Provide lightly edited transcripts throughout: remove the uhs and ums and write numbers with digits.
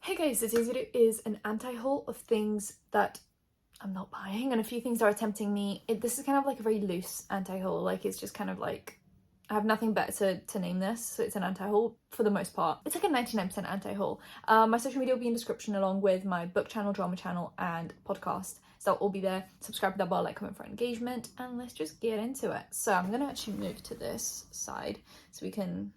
Hey guys, so today's video is an anti-haul of things that I'm not buying and a few things that are tempting me. This is kind of like a very loose anti-haul, like it's just kind of like, I have nothing better to name this, so it's an anti-haul for the most part. It's like a 99% anti-haul. My social media will be in the description along with my book channel, drama channel and podcast. So that'll all be there. Subscribe to that bar, like, comment for engagement, and let's just get into it. So I'm gonna actually move to this side so we can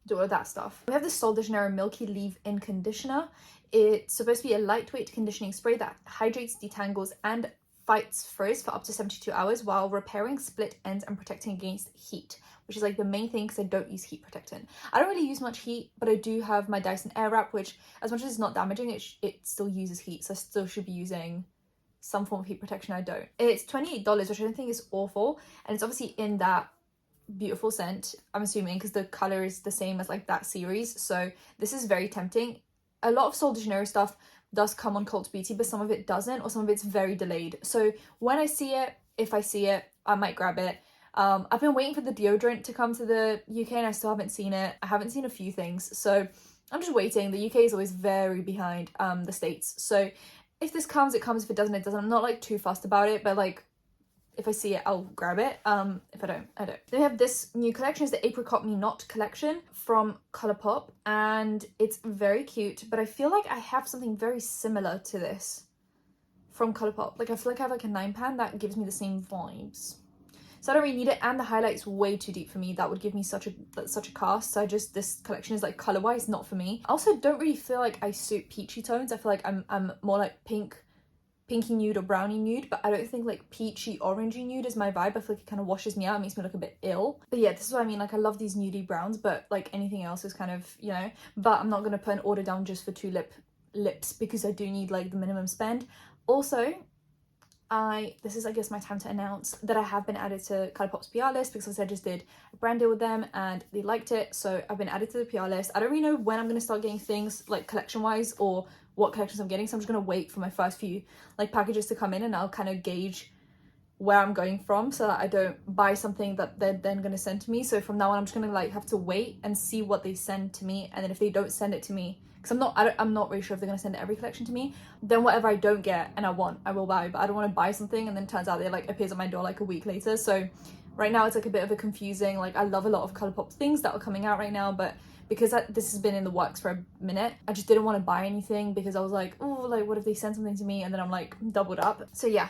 do all of that stuff. We have the Sol de Janeiro Milky Leave-In Conditioner. It's supposed to be a lightweight conditioning spray that hydrates, detangles, and fights frizz for up to 72 hours while repairing split ends and protecting against heat, which is like the main thing because I don't use heat protectant. I don't really use much heat, but I do have my Dyson Airwrap, which as much as it's not damaging, it still uses heat, so I still should be using some form of heat protection. I don't. It's $28, which I don't think is awful, and it's obviously in that beautiful scent, I'm assuming, because the color is the same as like that series, so this is very tempting. A lot of Sol de Janeiro stuff does come on Cult Beauty, but some of it doesn't, or some of it's very delayed. So when I see it, if I see it, I might grab it. I've been waiting for the deodorant to come to the UK and I still haven't seen it. I haven't seen a few things, so I'm just waiting. The UK is always very behind the States, so if this comes, it comes. If it doesn't, it doesn't. I'm not like too fussed about it, but like if I see it, I'll grab it. If I don't, I don't. Then we have this new collection, is the Apricot Me Not collection from Colourpop, and it's very cute, but I feel like I have something very similar to this from Colourpop. Like I feel like I have like a 9pan that gives me the same vibes. So I don't really need it, and the highlight's way too deep for me. That would give me such a cast. So this collection is like color-wise not for me. I also don't really feel like I suit peachy tones. I feel like I'm more like pinky nude or brownie nude, but I don't think like peachy orangey nude is my vibe. I feel like it kind of washes me out. It makes me look a bit ill. But yeah, this is what I mean. Like I love these nudie browns, but like anything else is kind of, you know, but I'm not going to put an order down just for two lips because I do need like the minimum spend. Also, this is I guess my time to announce that I have been added to Colourpop's PR list because I just did a brand deal with them and they liked it, so I've been added to the PR list. I don't really know when I'm going to start getting things like collection wise or what collections I'm getting, so I'm just going to wait for my first few like packages to come in and I'll kind of gauge where I'm going from so that I don't buy something that they're then going to send to me. So from now on I'm just going to like have to wait and see what they send to me, and then if they don't send it to me, because I'm not really sure if they're going to send every collection to me, then whatever I don't get and I want, I will buy. But I don't want to buy something and then turns out it like appears at my door like a week later. So right now it's like a bit of a confusing, like I love a lot of Colourpop things that are coming out right now, but because this has been in the works for a minute, I just didn't want to buy anything because I was like, oh, like what if they send something to me and then I'm like doubled up. So yeah,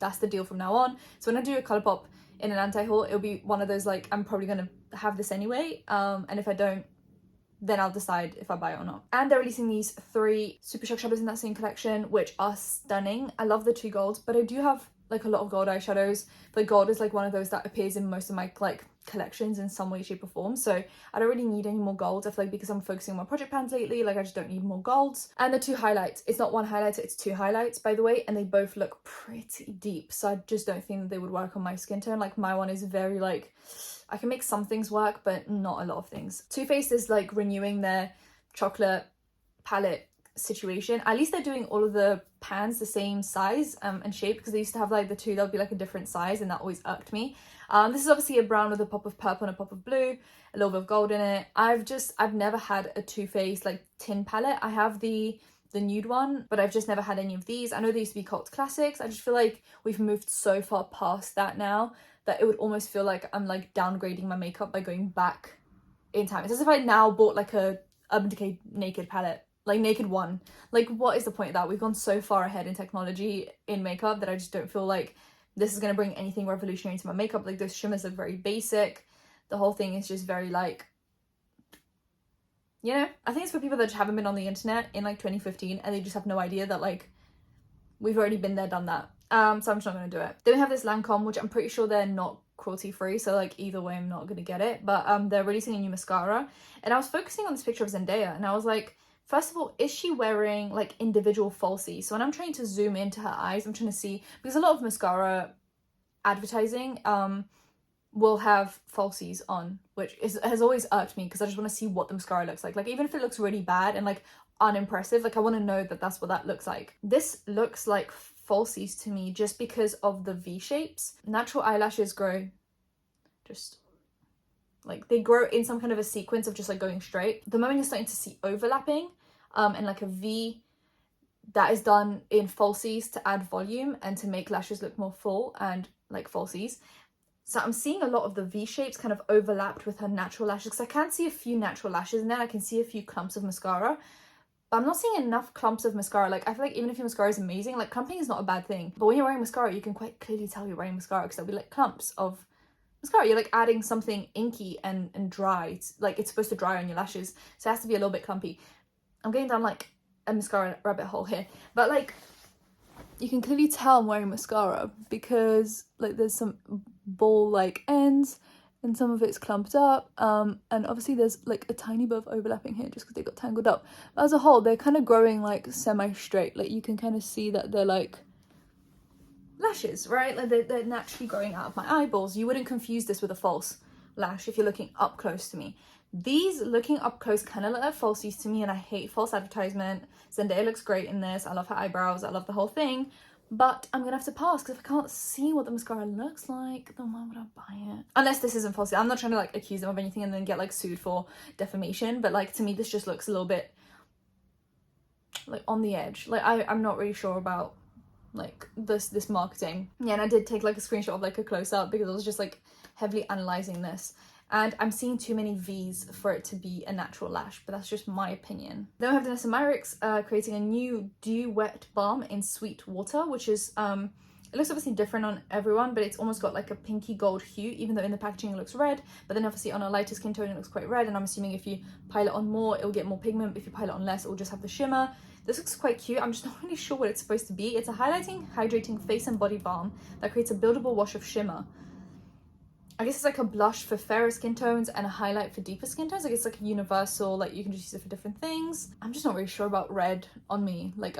that's the deal from now on. So when I do a Colourpop in an anti-haul, it'll be one of those like I'm probably gonna have this anyway, and if I don't, then I'll decide if I buy it or not. And they're releasing these 3 Super Shock shadows in that same collection, which are stunning. I love the 2 golds, but I do have like a lot of gold eyeshadows. The gold is like one of those that appears in most of my like collections in some way, shape or form, so I don't really need any more golds. I feel like because I'm focusing on my project pans lately, like I just don't need more golds. And the 2 highlights, it's not 1 highlighter, it's 2 highlights, by the way, and they both look pretty deep, so I just don't think that they would work on my skin tone. Like my one is very like, I can make some things work but not a lot of things. Too Faced is like renewing their chocolate palette situation. At least they're doing all of the pans the same size and shape, because they used to have like the 2 that would be like a different size and that always irked me. This is obviously a brown with a pop of purple and a pop of blue, a little bit of gold in it. I've never had a Too Faced like tin palette. I have the nude one, but I've just never had any of these. I know they used to be cult classics. I just feel like we've moved so far past that now that it would almost feel like I'm like downgrading my makeup by going back in time. It's as if I now bought like a Urban Decay Naked palette, like Naked One. Like what is the point of that? We've gone so far ahead in technology in makeup that I just don't feel like this is going to bring anything revolutionary to my makeup. Like those shimmers look very basic. The whole thing is just very like, you know, I think it's for people that just haven't been on the internet in like 2015 and they just have no idea that like we've already been there, done that. So I'm just not going to do it. Then we have this Lancome, which I'm pretty sure they're not cruelty free, so like either way I'm not going to get it, but they're releasing a new mascara, and I was focusing on this picture of Zendaya and I was like, first of all, is she wearing like individual falsies? So when I'm trying to zoom into her eyes, I'm trying to see, because a lot of mascara advertising will have falsies on, which has always irked me because I just want to see what the mascara looks like even if it looks really bad and like unimpressive, like I want to know that that's what that looks like. This looks like falsies to me just because of the V shapes. Natural eyelashes grow just like they grow in some kind of a sequence of just like going straight. The moment you're starting to see overlapping, and like a V that is done in falsies to add volume and to make lashes look more full and like falsies. So I'm seeing a lot of the V shapes kind of overlapped with her natural lashes, because I can see a few natural lashes in there. I can see a few clumps of mascara, but I'm not seeing enough clumps of mascara. Like, I feel like even if your mascara is amazing, like, clumping is not a bad thing. But when you're wearing mascara, you can quite clearly tell you're wearing mascara, because there'll be like clumps of mascara. You're like adding something inky and dry. It's supposed to dry on your lashes, so it has to be a little bit clumpy. I'm getting down like a mascara rabbit hole here, but like, you can clearly tell I'm wearing mascara because like there's some ball like ends and some of it's clumped up, and obviously there's like a tiny bit of overlapping here just because they got tangled up, but as a whole they're kind of growing like semi-straight. Like, you can kind of see that they're like lashes, right? Like they're naturally growing out of my eyeballs. You wouldn't confuse this with a false lash if you're looking up close to me. These looking up close kind of look like falsies to me, and I hate false advertisement. Zendaya looks great in this. I love her eyebrows. I love the whole thing. But I'm gonna have to pass, because if I can't see what the mascara looks like, then why would I buy it? Unless this isn't falsy. I'm not trying to like accuse them of anything and then get like sued for defamation, but like, to me this just looks a little bit like on the edge. Like, I'm not really sure about like this marketing. Yeah, and I did take like a screenshot of like a close-up because I was just like heavily analyzing this, and I'm seeing too many V's for it to be a natural lash, but that's just my opinion. Then we have Danessa Myricks creating a new Dew Wet Balm in Sweet Water, which is it looks obviously different on everyone, but it's almost got like a pinky gold hue, even though in the packaging it looks red, but then obviously on a lighter skin tone it looks quite red, and I'm assuming if you pile it on more it'll get more pigment, but if you pile it on less it'll just have the shimmer. This looks quite cute. I'm just not really sure what it's supposed to be. It's a highlighting, hydrating face and body balm that creates a buildable wash of shimmer. I guess it's like a blush for fairer skin tones and a highlight for deeper skin tones. Like, it's like a universal, like you can just use it for different things. I'm just not really sure about red on me. Like,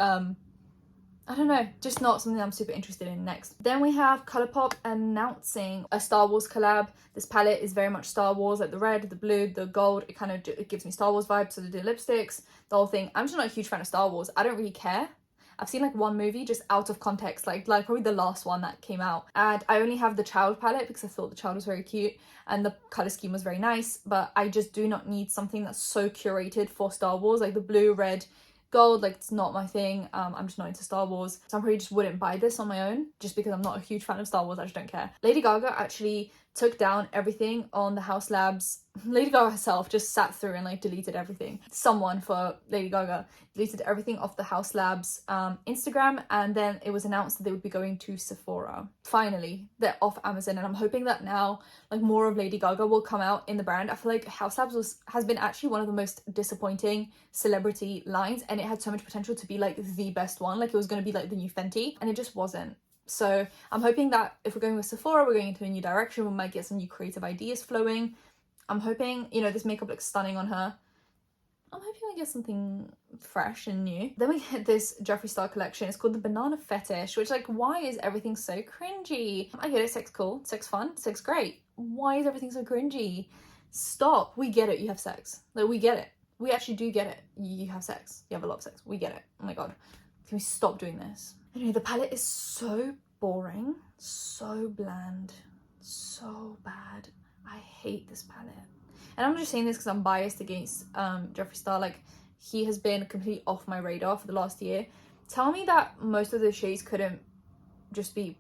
I don't know, just not something I'm super interested in. Next, then we have Colourpop announcing a Star Wars collab. This palette is very much Star Wars, like the red, the blue, the gold. It gives me Star Wars vibes. So they do lipsticks, the whole thing. I'm just not a huge fan of Star Wars. I don't really care. I've seen like one movie just out of context, like probably the last one that came out, and I only have the Child palette because I thought the Child was very cute and the color scheme was very nice, but I just do not need something that's so curated for Star Wars. Like the blue, red, gold, like it's not my thing. I'm just not into Star Wars, so I probably just wouldn't buy this on my own just because I'm not a huge fan of Star Wars. I just don't care. Lady Gaga actually took down everything on the House Labs. Lady Gaga herself just sat through and like deleted everything. Someone for Lady Gaga deleted everything off the House Labs Instagram, and then it was announced that they would be going to Sephora. Finally, they're off Amazon, and I'm hoping that now like more of Lady Gaga will come out in the brand. I feel like House Labs has been actually one of the most disappointing celebrity lines, and it had so much potential to be like the best one. Like, it was going to be like the new Fenty, and it just wasn't. So I'm hoping that if we're going with Sephora, we're going into a new direction. We might get some new creative ideas flowing. I'm hoping, you know, this makeup looks stunning on her. I'm hoping we get something fresh and new. Then we get this Jeffree Star collection. It's called the Banana Fetish, which, like, why is everything so cringy? I get it, sex cool, sex fun, sex great. Why is everything so cringy? Stop. We get it, you have sex. Like, we get it. We actually do get it. You have sex. You have a lot of sex. We get it. Oh my god. Can we stop doing this? Anyway, the palette is so boring, so bland, so bad. I hate this palette. And I'm just saying this because I'm biased against Jeffree Star. Like, he has been completely off my radar for the last year. Tell me that most of the shades couldn't just be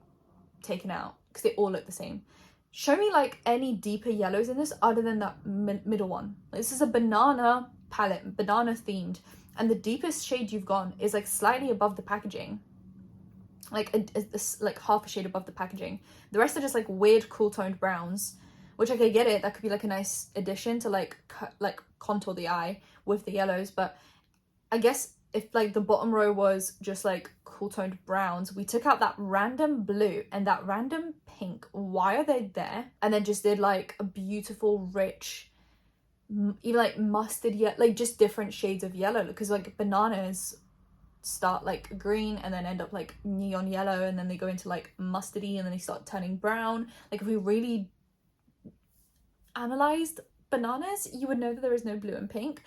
taken out because they all look the same. Show me like any deeper yellows in this other than that middle one. Like, this is a banana palette, banana themed, and the deepest shade you've gone is like slightly above the packaging, like like half a shade above the packaging. The rest are just like weird cool toned browns, which, like, I get it, that could be like a nice addition to like contour the eye with the yellows. But I guess if like the bottom row was just like cool toned browns, we took out that random blue and that random pink. Why are they there? And then just did like a beautiful rich, even like mustard yellow, like just different shades of yellow, because like bananas start like green and then end up like neon yellow, and then they go into like mustardy and then they start turning brown. Like, if we really analyzed bananas, you would know that there is no blue and pink.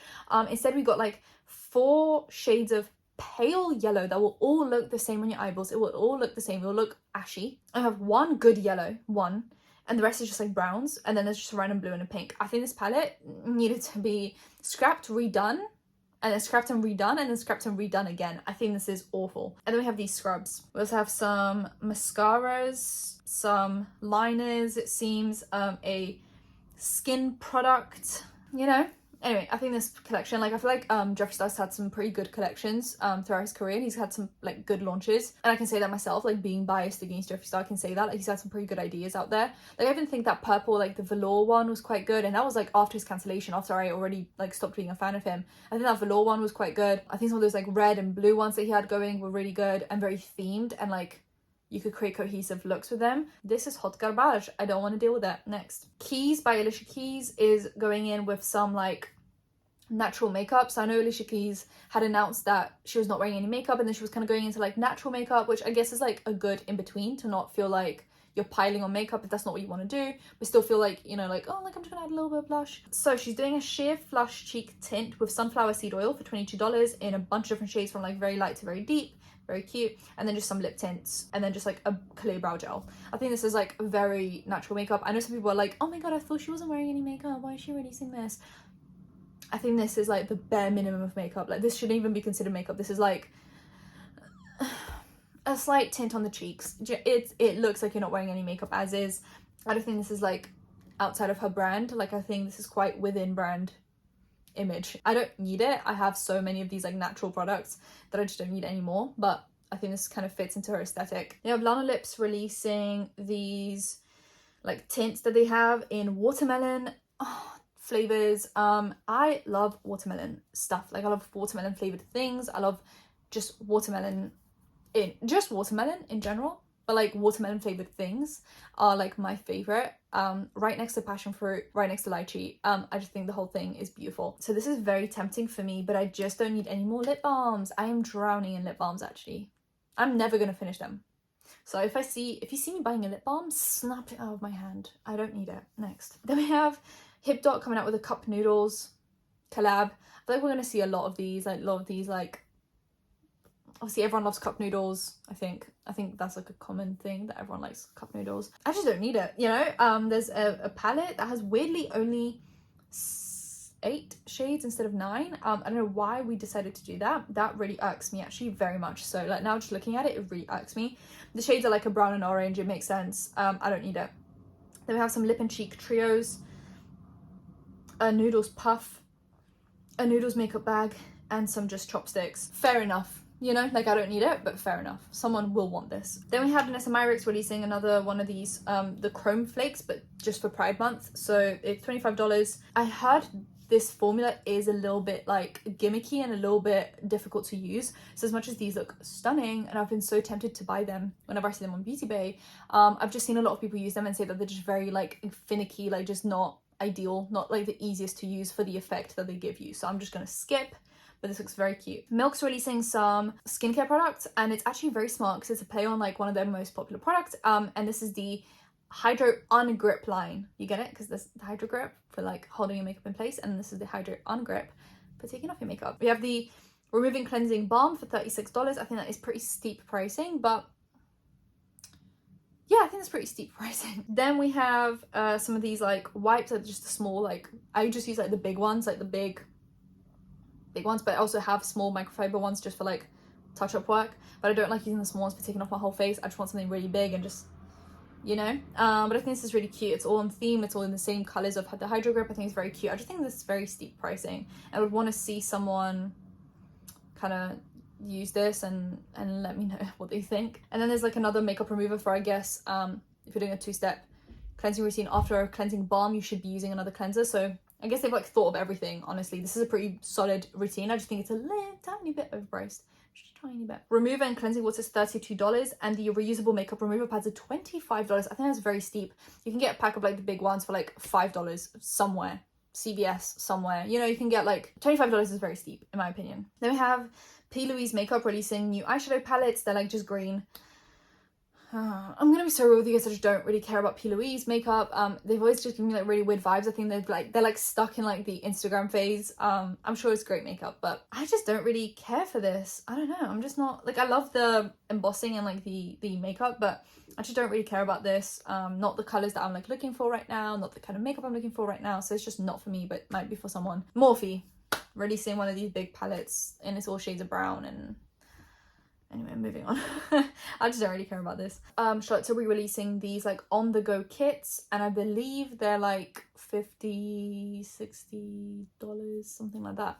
Instead we got like 4 shades of pale yellow that will all look the same on your eyeballs. It will all look the same. It will look ashy. I have one good yellow, and the rest is just like browns, and then there's just a random blue and a pink. I think this palette needed to be scrapped, redone, and then scrapped and redone, and then scrapped and redone again. I think this is awful. And then we have these scrubs. We also have some mascaras, some liners, it seems, a skin product, you know. Anyway, I think this collection, like, I feel like Jeffree Star's had some pretty good collections throughout his career, and he's had some like good launches, and I can say that myself, like being biased against Jeffree Star, I can say that, like, he's had some pretty good ideas out there. Like, I even think that purple, like the velour one was quite good, and that was like after his cancellation, after I already like stopped being a fan of him. I think that velour one was quite good. I think some of those like red and blue ones that he had going were really good and very themed, and like you could create cohesive looks with them. This is hot garbage. I don't want to deal with that. Next. Keys by Alicia Keys is going in with some like natural makeup. So I know Alicia Keys had announced that she was not wearing any makeup, and then she was kind of going into like natural makeup, which I guess is like a good in between, to not feel like you're piling on makeup if that's not what you want to do, but still feel like, you know, like, oh, like I'm just gonna add a little bit of blush. So she's doing a sheer flush cheek tint with sunflower seed oil for $22 in a bunch of different shades, from like very light to very deep. Very cute. And then just some lip tints, and then just like a clear brow gel. I think this is like very natural makeup. I know some people are like, oh my god, I thought she wasn't wearing any makeup, why is she releasing this? I think this is like the bare minimum of makeup. Like, this shouldn't even be considered makeup. This is like a slight tint on the cheeks. It looks like you're not wearing any makeup as is. I don't think this is like outside of her brand. Like, I think this is quite within brand image. I don't need it. I have so many of these like natural products that I just don't need anymore, but I think this kind of fits into her aesthetic. You have Lana Lips releasing these like tints that they have in watermelon flavors. I love watermelon stuff. Like, I love watermelon flavored things. I love just watermelon in general, but like watermelon flavored things are like my favorite. Right next to passion fruit, right next to lychee. I just think the whole thing is beautiful. So this is very tempting for me, but I just don't need any more lip balms. I am drowning in lip balms, actually. I'm never gonna finish them. So if you see me buying a lip balm, snap it out of my hand. I don't need it. Next. Then we have Hip Dot coming out with a cup noodles collab. I feel like we're gonna see a lot of these, like obviously everyone loves cup noodles. I think that's like a common thing, that everyone likes cup noodles. I just don't need it, you know. There's a palette that has weirdly only 8 shades instead of 9. I don't know why we decided to do that. That really irks me, actually, very much so. Like, now just looking at it, it really irks me. The shades are like a brown and orange. It makes sense. I don't need it. Then we have some lip and cheek trios, a noodles puff, a noodles makeup bag, and some just chopsticks. Fair enough. You know, like, I don't need it, but fair enough. Someone will want this. Then we have Vanessa Myricks releasing another one of these, the Chrome Flakes, but just for Pride Month. So it's $25. I heard this formula is a little bit like gimmicky and a little bit difficult to use. So as much as these look stunning, and I've been so tempted to buy them whenever I see them on Beauty Bay, I've just seen a lot of people use them and say that they're just very like finicky, like just not ideal, not like the easiest to use for the effect that they give you. So I'm just gonna skip. But this looks very cute. Milk's releasing some skincare products, and it's actually very smart because it's a play on like one of their most popular products. And this is the Hydro Ungrip line. You get it? Because there's the Hydro Grip for like holding your makeup in place, and this is the Hydro Ungrip for taking off your makeup. We have the Removing Cleansing Balm for $36. I think that is pretty steep pricing, but yeah, I think that's pretty steep pricing. Then we have some of these like wipes, like just the small, like I just use like the big ones, like the big ones, but I also have small microfiber ones just for like touch-up work, but I don't like using the small ones for taking off my whole face. I just want something really big and just, you know. But I think this is really cute. It's all on theme. It's all in the same colors of the Hydro Grip. I think it's very cute. I just think this is very steep pricing. I would want to see someone kind of use this and let me know what they think. And then there's like another makeup remover for, I guess, if you're doing a 2-step cleansing routine. After a cleansing balm, you should be using another cleanser. So I guess they've like thought of everything, honestly. This is a pretty solid routine. I just think it's a little tiny bit overpriced. Just a tiny bit. Remover and cleansing water is $32, and the reusable makeup remover pads are $25. I think that's very steep. You can get a pack of like the big ones for like $5 somewhere. CVS somewhere. You know, you can get like $25 is very steep in my opinion. Then we have P. Louise Makeup releasing new eyeshadow palettes. They're like just green. I'm gonna be so real with you guys, I just don't really care about P. Louise makeup. They've always just given me like really weird vibes. I think they're like stuck in like the Instagram phase. I'm sure it's great makeup, but I just don't really care for this. I don't know, I'm just not like, I love the embossing and like the makeup, but I just don't really care about this. Not the colors that I'm like looking for right now, not the kind of makeup I'm looking for right now. So it's just not for me, but might be for someone. Morphe. releasing one of these big palettes and it's all shades of brown. And anyway, moving on. I just don't really care about this. Charlotte Tilbury releasing these like on the go kits, and I believe they're like $50-$60, something like that.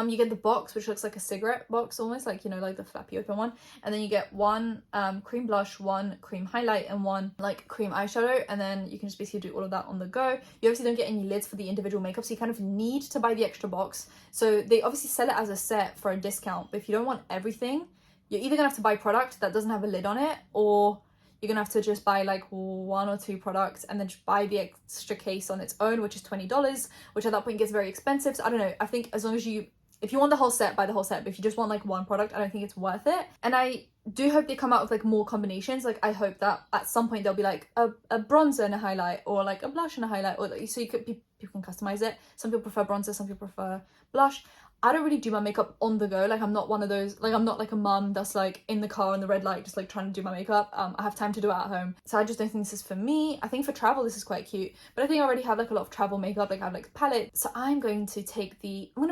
You get the box, which looks like a cigarette box almost, like, you know, like the flappy open one, and then you get one cream blush, one cream highlight, and one like cream eyeshadow, and then you can just basically do all of that on the go. You obviously don't get any lids for the individual makeup, so you kind of need to buy the extra box. So they obviously sell it as a set for a discount, but if you don't want everything, you're either gonna have to buy product that doesn't have a lid on it, or you're gonna have to just buy like 1 or 2 products and then just buy the extra case on its own, which is $20, which at that point gets very expensive. So I don't know, I think as long as if you want the whole set, buy the whole set, but if you just want like one product, I don't think it's worth it. And I do hope they come out with like more combinations. Like I hope that at some point there'll be like a bronzer and a highlight, or like a blush and a highlight, or like, so people can customize it. Some people prefer bronzer, some people prefer blush. I don't really do my makeup on the go. Like I'm not one of those, like I'm not like a mum that's like in the car on the red light just like trying to do my makeup. I have time to do it at home, so I just don't think this is for me. I think for travel this is quite cute, but I think I already have like a lot of travel makeup. Like I have like a palette, so I'm going to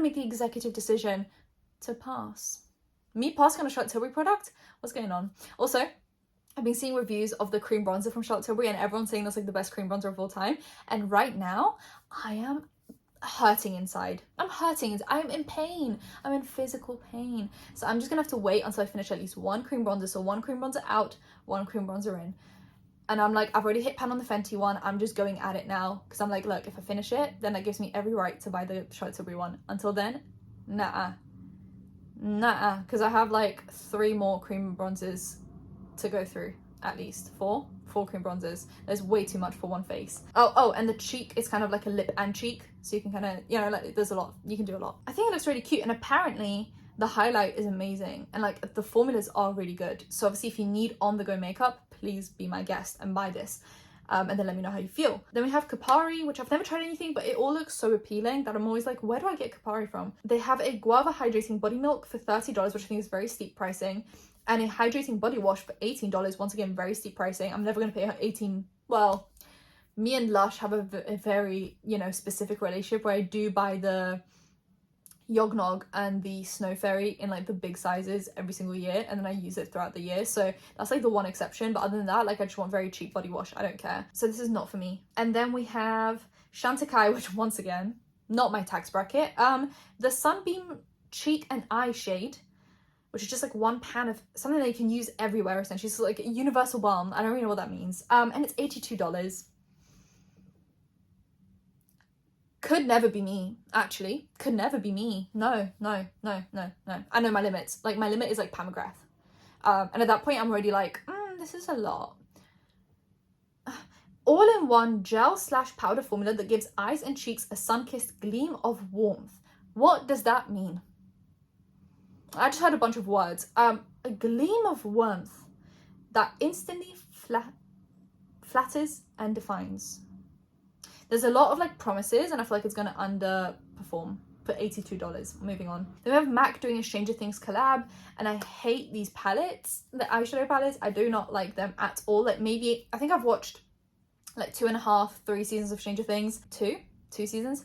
make the executive decision to pass. Me passing on a Charlotte Tilbury product? What's going on? Also, I've been seeing reviews of the cream bronzer from Charlotte Tilbury, and everyone's saying that's like the best cream bronzer of all time, and right now I am hurting inside. I'm in pain. I'm in physical pain. So I'm just gonna have to wait until I finish at least one cream bronzer. So one cream bronzer out, one cream bronzer in. And I'm like, I've already hit pan on the Fenty one. I'm just going at it now, because I'm like, look, if I finish it, then that gives me every right to buy the Charlotte Tilbury one. Until then, nah, because I have like 3 more cream bronzers to go through. At least 4 cream bronzers. There's way too much for one face. Oh, and the cheek is kind of like a lip and cheek, so you can kind of, you know, like there's a lot, you can do a lot. I think it looks really cute, and apparently the highlight is amazing, and like the formulas are really good. So obviously if you need on the go makeup, please be my guest and buy this, and then let me know how you feel. Then we have Kapari, which I've never tried anything, but it all looks so appealing that I'm always like, where do I get Kapari from? They have a guava hydrating body milk for $30, which I think is very steep pricing, and a hydrating body wash for $18. Once again, very steep pricing. I'm never going to pay her 18. Well, me and Lush have a very, you know, specific relationship where I do buy the Yognog and the Snow Fairy in like the big sizes every single year, and then I use it throughout the year. So that's like the one exception, but other than that, like I just want very cheap body wash. I don't care. So this is not for me. And then we have Chantecaille, which once again, not my tax bracket. The Sunbeam Cheek and Eye shade, which is just like one pan of something that you can use everywhere essentially. It's like a universal balm. I don't really know what that means. And it's $82. Could never be me, actually. Could never be me. No. I know my limits. Like my limit is like Pam McGrath. And at that point I'm already like, this is a lot. All-in-one gel/powder formula that gives eyes and cheeks a sun-kissed gleam of warmth. What does that mean? I just heard a bunch of words. A gleam of warmth that instantly flatters and defines. There's a lot of like promises, and I feel like it's gonna underperform for $82. Moving on. Then we have MAC doing a Stranger Things collab, and I hate these palettes, the eyeshadow palettes. I do not like them at all. Like maybe, I think I've watched like 2.5, 3 seasons of Stranger Things. Two seasons.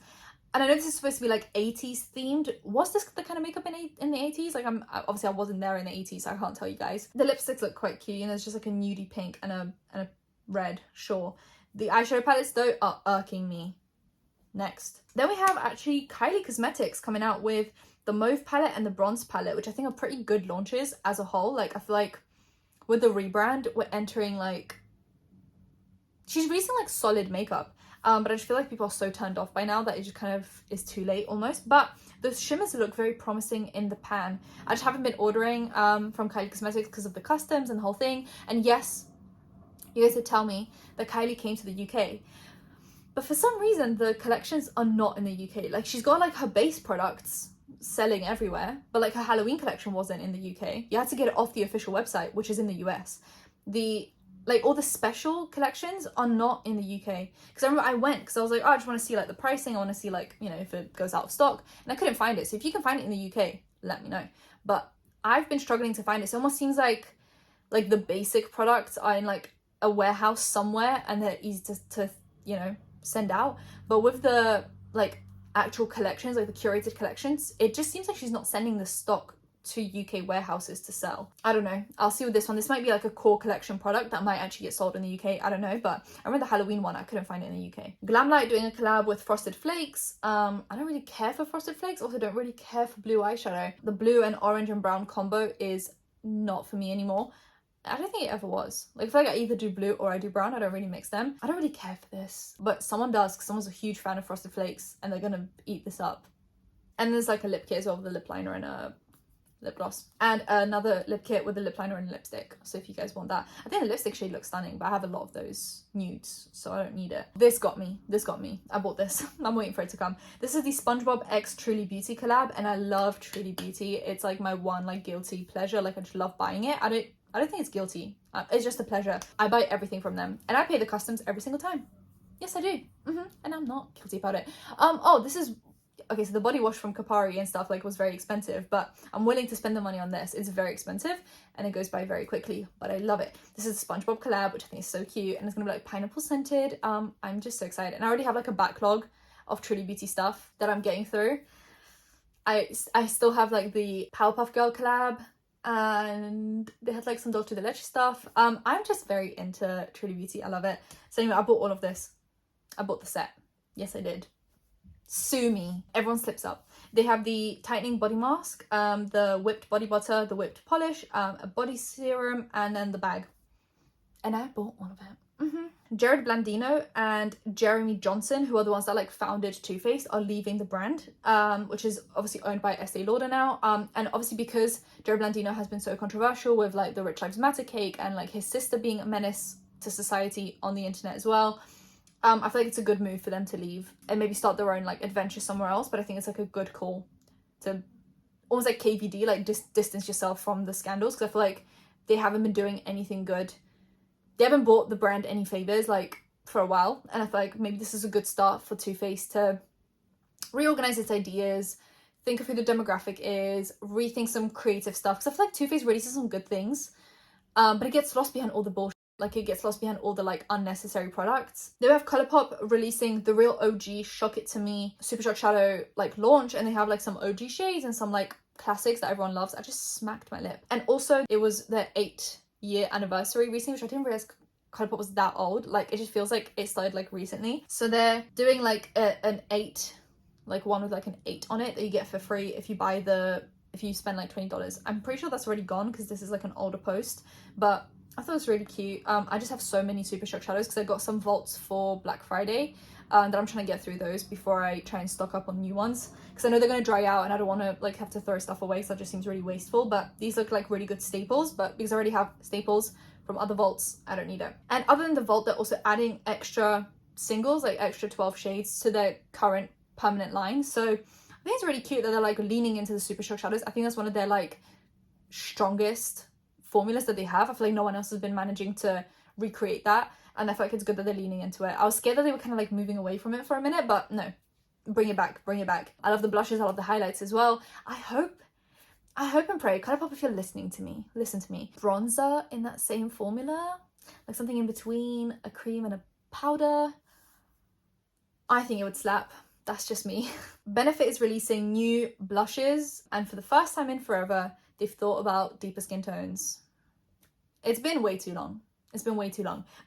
And I know this is supposed to be like 80s themed. Was this the kind of makeup in the 80s? Like obviously I wasn't there in the 80s, so I can't tell you guys. The lipsticks look quite cute, and there's just like a nudie pink and a red, sure. The eyeshadow palettes though are irking me. Next. Then we have actually Kylie Cosmetics coming out with the mauve palette and the bronze palette, which I think are pretty good launches as a whole. Like I feel like with the rebrand, we're entering like, she's releasing like solid makeup. But I just feel like people are so turned off by now that it just kind of is too late almost. But the shimmers look very promising in the pan. I just haven't been ordering from Kylie Cosmetics because of the customs and the whole thing. And yes, you guys did tell me that Kylie came to the UK. But for some reason, the collections are not in the UK. Like she's got like her base products selling everywhere, but like her Halloween collection wasn't in the UK. You had to get it off the official website, which is in the US. Like all the special collections are not in the UK. Because I remember I went because I was like, oh, I just want to see like the pricing. I want to see like, you know, if it goes out of stock. And I couldn't find it. So if you can find it in the UK, let me know. But I've been struggling to find it. So it almost seems like the basic products are in like a warehouse somewhere and they're easy to you know, send out. But with the like actual collections, like the curated collections, it just seems like she's not sending the stock to UK warehouses to sell. I don't know. I'll see with this one. This might be like a core collection product that might actually get sold in the UK. I don't know, but I remember the Halloween one, I couldn't find it in the UK. Glamlight doing a collab with Frosted Flakes. I don't really care for Frosted Flakes. Also don't really care for blue eyeshadow. The blue and orange and brown combo is not for me anymore. I don't think it ever was. Like, I feel like I either do blue or I do brown. I don't really mix them. I don't really care for this, but someone does, because someone's a huge fan of Frosted Flakes and they're gonna eat this up. And there's like a lip kit as well with a lip liner and a lip gloss, and another lip kit with a lip liner and a lipstick. So if you guys want that, I think the lipstick shade looks stunning, but I have a lot of those nudes, so I don't need it. This got me. I bought this. I'm waiting for it to come. This is the Spongebob x Truly Beauty collab, and I love Truly Beauty. It's like my one like guilty pleasure. Like, I just love buying it. I don't think it's guilty. It's just a pleasure. I buy everything from them, and I pay the customs every single time. Yes, I do. And I'm not guilty about it. Oh, this is okay, so the body wash from Kapari and stuff like was very expensive, but I'm willing to spend the money on this. It's very expensive and it goes by very quickly, but I love it. This is a SpongeBob collab, which I think is so cute, and it's gonna be like pineapple scented. I'm just so excited, and I already have like a backlog of Truly Beauty stuff that I'm getting through. I still have like the Powerpuff Girl collab, and they had like some Dolce de Leche stuff. I'm just very into Truly Beauty. I love it. So anyway, I bought all of this. I bought the set. Yes, I did. Sue me. Everyone slips up. They have the tightening body mask, the whipped body butter, the whipped polish, a body serum, and then the bag. And I bought all of it. Jared Blandino and Jeremy Johnson, who are the ones that like founded Too Faced, are leaving the brand, which is obviously owned by Estee Lauder now. And obviously because Jared Blandino has been so controversial with like the Rich Lives Matter cake and like his sister being a menace to society on the internet as well, I feel like it's a good move for them to leave and maybe start their own like adventure somewhere else. But I think it's like a good call to almost like KVD, like just distance yourself from the scandals, because I feel like they haven't been doing anything good. They haven't bought the brand any favors like for a while, and I feel like maybe this is a good start for Too Faced to reorganize its ideas, think of who the demographic is, rethink some creative stuff, because I feel like Too Faced releases some good things, but it gets lost behind all the bullshit. Like, it gets lost behind all the like unnecessary products. They have Colourpop releasing the real OG Shock It To Me Super Shock Shadow like launch, and they have like some OG shades and some like classics that everyone loves. I just smacked my lip. And also it was their 8-year anniversary recently, which I didn't realize Colourpop was that old. Like, it just feels like it started like recently. So they're doing like an 8, like one with like an 8 on it that you get for free if you buy if you spend like $20. I'm pretty sure that's already gone because this is like an older post, but I thought it was really cute. I just have so many Super Shock shadows because I got some vaults for Black Friday that I'm trying to get through those before I try and stock up on new ones, because I know they're going to dry out and I don't want to like have to throw stuff away, so that just seems really wasteful. But these look like really good staples, but because I already have staples from other vaults, I don't need it. And other than the vault, they're also adding extra singles, like extra 12 shades to their current permanent line. So I think it's really cute that they're like leaning into the Super Shock shadows. I think that's one of their like strongest formulas that they have. I feel like no one else has been managing to recreate that, and I feel like it's good that they're leaning into it. I was scared that they were kind of like moving away from it for a minute, but no, bring it back. I love the blushes, I love the highlights as well. I hope and pray, Colourpop, if you're listening to me, listen to me. Bronzer in that same formula, like something in between a cream and a powder. I think it would slap. That's just me. Benefit is releasing new blushes, and for the first time in forever, they've thought about deeper skin tones. It's been way too long.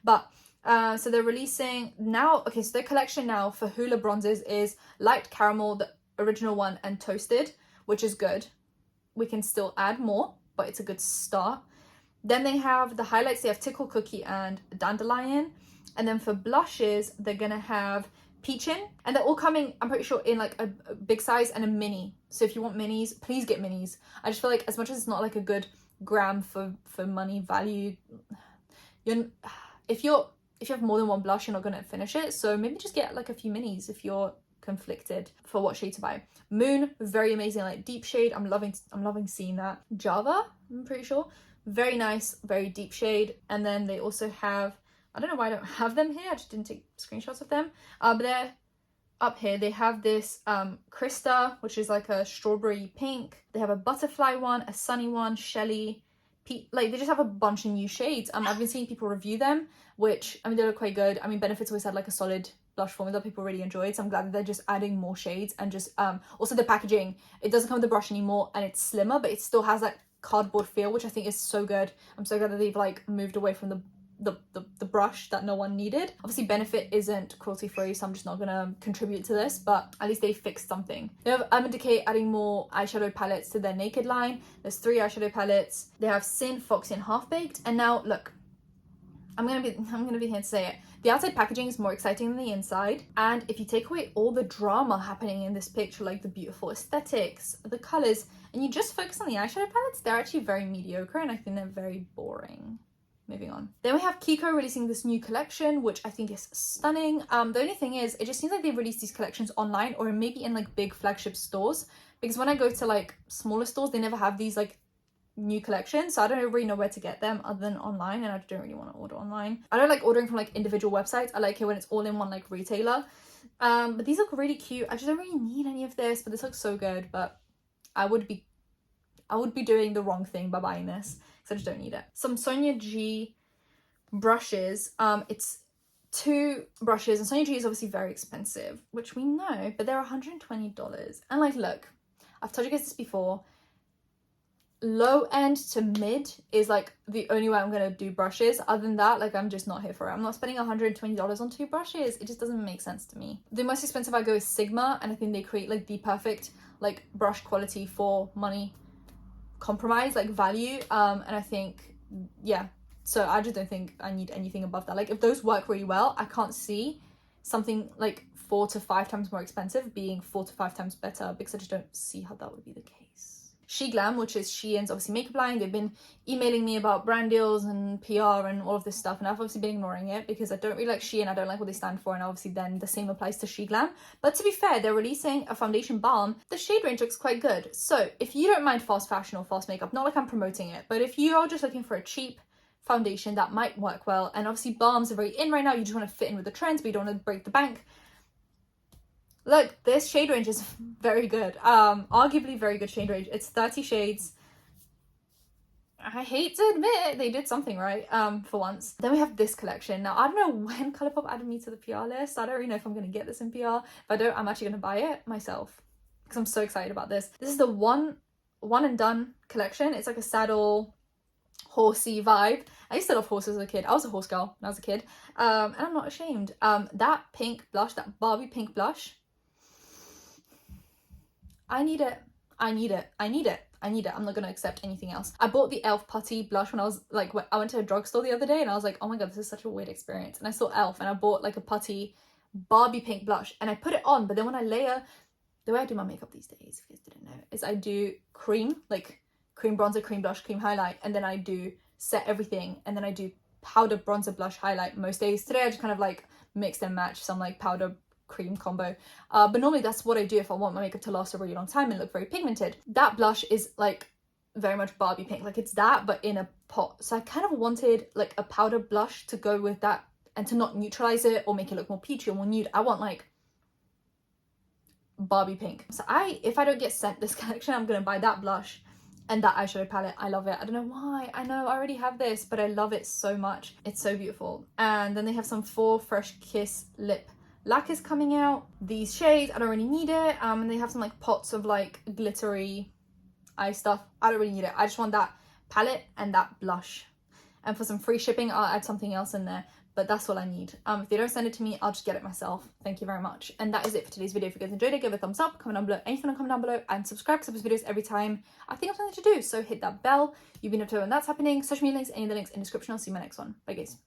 But so they're releasing now. Okay, so their collection now for Hula Bronzes is light caramel, the original one, and toasted, which is good. We can still add more, but it's a good start. Then they have the highlights. They have Tickle Cookie and Dandelion. And then for blushes, they're gonna have Peachin', and they're all coming, I'm pretty sure, in like a big size and a mini. So if you want minis, please get minis. I just feel like as much as it's not like a good gram for money value, if you have more than one blush, you're not gonna finish it. So maybe just get like a few minis if you're conflicted for what shade to buy. Moon, very amazing, like deep shade. I'm loving seeing that. Java, I'm pretty sure, very nice, very deep shade. And then they also have, I don't know why I don't have them here, I just didn't take screenshots of them, but they're up here. They have this Krista, which is like a strawberry pink. They have a butterfly one, a sunny one, Shelly, like they just have a bunch of new shades. I've been seeing people review them, which, I mean, they look quite good. I mean, Benefit's always had like a solid blush formula people really enjoyed, so I'm glad that they're just adding more shades. And just also the packaging, it doesn't come with the brush anymore, and it's slimmer, but it still has that cardboard feel, which I think is so good. I'm so glad that they've like moved away from the brush that no one needed. Obviously Benefit isn't cruelty free, so I'm just not gonna contribute to this, but at least they fixed something. They have Urban Decay adding more eyeshadow palettes to their Naked line. There's 3 eyeshadow palettes. They have Sin, Foxy and Half Baked. And now look, I'm gonna be here to say it. The outside packaging is more exciting than the inside, and if you take away all the drama happening in this picture, like the beautiful aesthetics, the colors, and you just focus on the eyeshadow palettes, they're actually very mediocre, and I think they're very boring. Moving on. Then we have Kiko releasing this new collection, which I think is stunning. The only thing is, it just seems like they've released these collections online or maybe in like big flagship stores, because when I go to like smaller stores, they never have these like new collections, so I don't really know where to get them other than online, and I don't really want to order online. I don't like ordering from like individual websites. I like it when it's all in one like retailer. But these look really cute. I just don't really need any of this, but this looks so good. But I would be doing the wrong thing by buying this, because I just don't need it. Some Sonia G brushes. It's 2 brushes, and Sonia G is obviously very expensive, which we know, but they're $120. And like, look, I've told you guys this before, low end to mid is like the only way I'm gonna do brushes. Other than that, like, I'm just not here for it. I'm not spending $120 on 2 brushes. It just doesn't make sense to me. The most expensive I go is Sigma, and I think they create like the perfect like brush quality for money compromise, like value. And I think, yeah, so I just don't think I need anything above that. Like, if those work really well, I can't see something like 4 to 5 times more expensive being 4 to 5 times better, because I just don't see how that would be the case. She Glam, which is Shein's obviously makeup line, they've been emailing me about brand deals and PR and all of this stuff, and I've obviously been ignoring it because I don't really like Shein, I don't like what they stand for, and obviously then the same applies to She Glam. But to be fair, they're releasing a foundation balm. The shade range looks quite good, so if you don't mind fast fashion or fast makeup, not like I'm promoting it, but if you are just looking for a cheap foundation that might work well, and obviously balms are very in right now, you just want to fit in with the trends but you don't want to break the bank, look, this shade range is very good. Arguably very good shade range. It's 30 shades. I hate to admit they did something right, for once. Then we have this collection. Now, I don't know when Colourpop added me to the PR list. I don't really know if I'm going to get this in PR. If I don't, I'm actually going to buy it myself, because I'm so excited about this. This is the one and done collection. It's like a saddle, horsey vibe. I used to love horses as a kid. I was a horse girl when I was a kid. And I'm not ashamed. That pink blush, that Barbie pink blush, I need it. I need it. I need it. I need it. I'm not going to accept anything else. I bought the e.l.f. Putty Blush when I was like, I went to a drugstore the other day and I was like, oh my god, this is such a weird experience. And I saw e.l.f. and I bought like a Putty Barbie pink blush and I put it on, but then when I layer, the way I do my makeup these days, if you guys didn't know, is I do cream, like cream bronzer, cream blush, cream highlight, and then I do set everything, and then I do powder bronzer blush highlight most days. Today I just kind of like mixed and matched some like powder cream combo, but normally that's what I do if I want my makeup to last a really long time and look very pigmented. That blush is like very much Barbie pink, like it's that but in a pot, so I kind of wanted like a powder blush to go with that and to not neutralize it or make it look more peachy or more nude. I want like Barbie pink. So if I don't get sent this collection, I'm gonna buy that blush and that eyeshadow palette. I love it. I don't know why. I know I already have this, but I love it so much. It's so beautiful. And then they have some 4 Fresh Kiss lip lacquers coming out. These shades, I don't really need it. And they have some like pots of like glittery eye stuff. I don't really need it. I just want that palette and that blush. And for some free shipping, I'll add something else in there. But that's all I need. If they don't send it to me, I'll just get it myself. Thank you very much. And that is it for today's video. If you guys enjoyed it, give it a thumbs up, comment down below anything to comment down below, and subscribe because I post videos every time I think of something to do. So hit that bell. You've been up to when that's happening. Social media links, any of the links in the description. I'll see you in my next one. Bye guys.